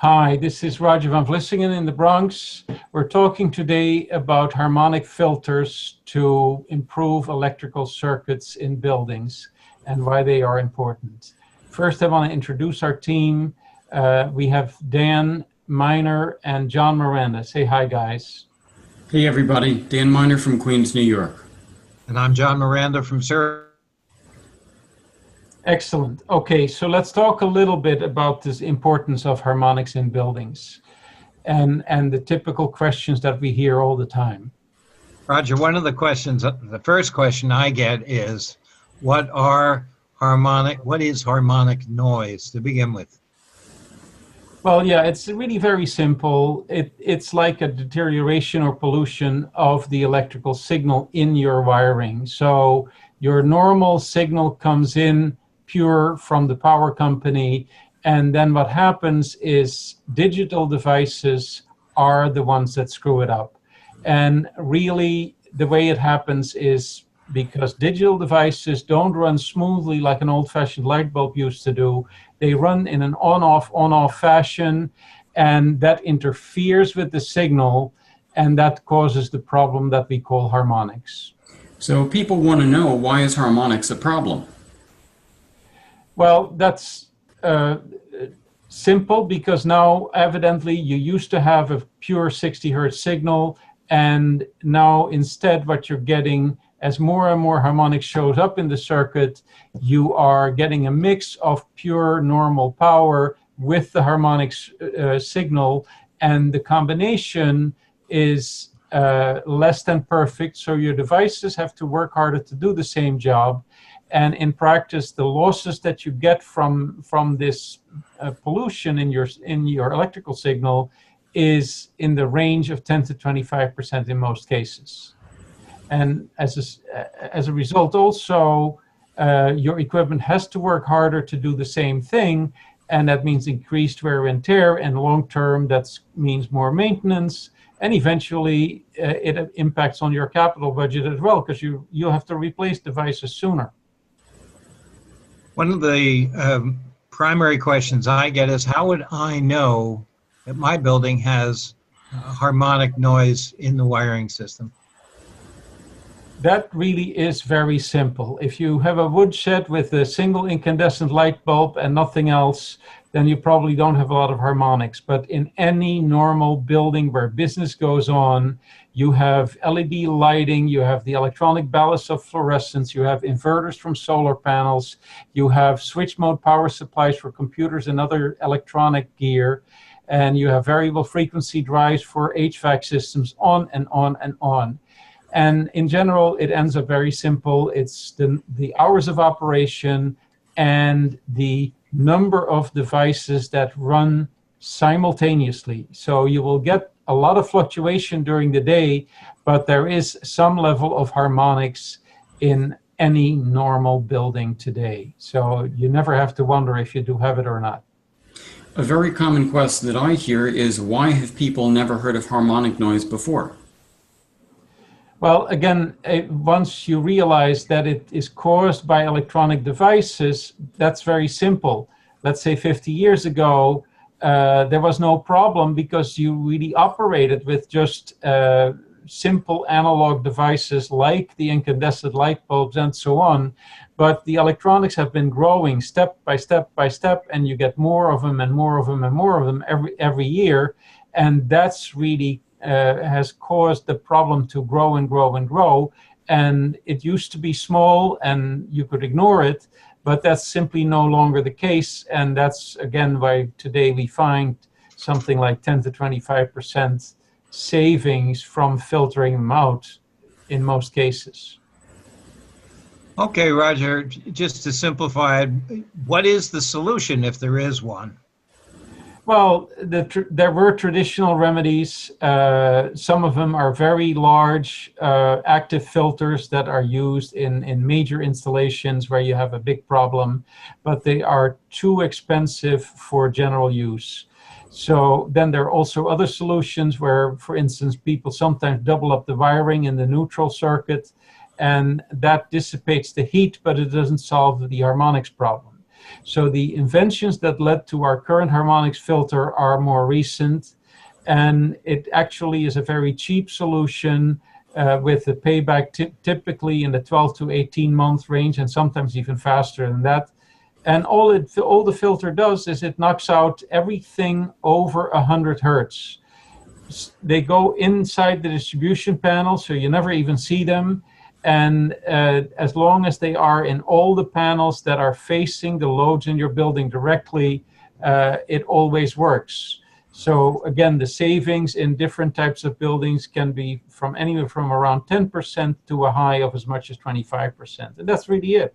Hi, this is Roger van Vlissingen in the Bronx. We're talking today about harmonic filters to improve electrical circuits in buildings and why they are important. First, I want to introduce our team. We have Dan Miner and John Miranda. Say hi, guys. Hey everybody, Dan Miner from Queens, New York. And I'm John Miranda from Surrey. Excellent. Okay, so let's talk a little bit about this importance of harmonics in buildings and the typical questions that we hear all the time. Roger, one of the questions, the first question I get is, what is harmonic noise to begin with? Well, yeah, it's really very simple. It's like a deterioration or pollution of the electrical signal in your wiring. So your normal signal comes in pure from the power company, and then what happens is digital devices are the ones that screw it up. And really the way it happens is because digital devices don't run smoothly like an old-fashioned light bulb used to do. They run in an on-off fashion, and that interferes with the signal, and that causes the problem that we call harmonics. So people want to know, why is harmonics a problem? Well, that's simple, because now evidently you used to have a pure 60 hertz signal, and now instead what you're getting, as more and more harmonics shows up in the circuit, you are getting a mix of pure normal power with the harmonics signal, and the combination is less than perfect, so your devices have to work harder to do the same job. And in practice, the losses that you get from this pollution in your electrical signal is in the range of 10 to 25% in most cases. And as a result, also, your equipment has to work harder to do the same thing, and that means increased wear and tear, and long term, that means more maintenance, and eventually it impacts on your capital budget as well, because you'll have to replace devices sooner. One of the primary questions I get is, how would I know that my building has harmonic noise in the wiring system? That really is very simple. If you have a woodshed with a single incandescent light bulb and nothing else, then you probably don't have a lot of harmonics. But in any normal building where business goes on, you have LED lighting, you have the electronic ballast of fluorescence, you have inverters from solar panels, you have switch mode power supplies for computers and other electronic gear, and you have variable frequency drives for HVAC systems, on and on and on. And in general, it ends up very simple. It's the hours of operation and the number of devices that run simultaneously. So you will get a lot of fluctuation during the day, but there is some level of harmonics in any normal building today. So you never have to wonder if you do have it or not. A very common question that I hear is, why have people never heard of harmonic noise before? Well, again, once you realize that it is caused by electronic devices, that's very simple. Let's say 50 years ago, there was no problem because you really operated with just simple analog devices like the incandescent light bulbs and so on. But the electronics have been growing step by step by step, and you get more of them and more of them and more of them every year. And that's really has caused the problem to grow and grow and grow. And it used to be small and you could ignore it, but that's simply no longer the case. And that's, again, why today we find something like 10 to 25% savings from filtering them out in most cases. Okay, Roger, just to simplify it, what is the solution if there is one? Well, there were traditional remedies. Some of them are very large active filters that are used in major installations where you have a big problem, but they are too expensive for general use. So then there are also other solutions where, for instance, people sometimes double up the wiring in the neutral circuit, and that dissipates the heat, but it doesn't solve the harmonics problem. So the inventions that led to our current harmonics filter are more recent, and it actually is a very cheap solution with the payback typically in the 12 to 18 month range, and sometimes even faster than that. And all the filter does is it knocks out everything over 100 hertz. They go inside the distribution panel, so you never even see them. And as long as they are in all the panels that are facing the loads in your building directly, it always works. So again, the savings in different types of buildings can be from anywhere from around 10% to a high of as much as 25%. And that's really it.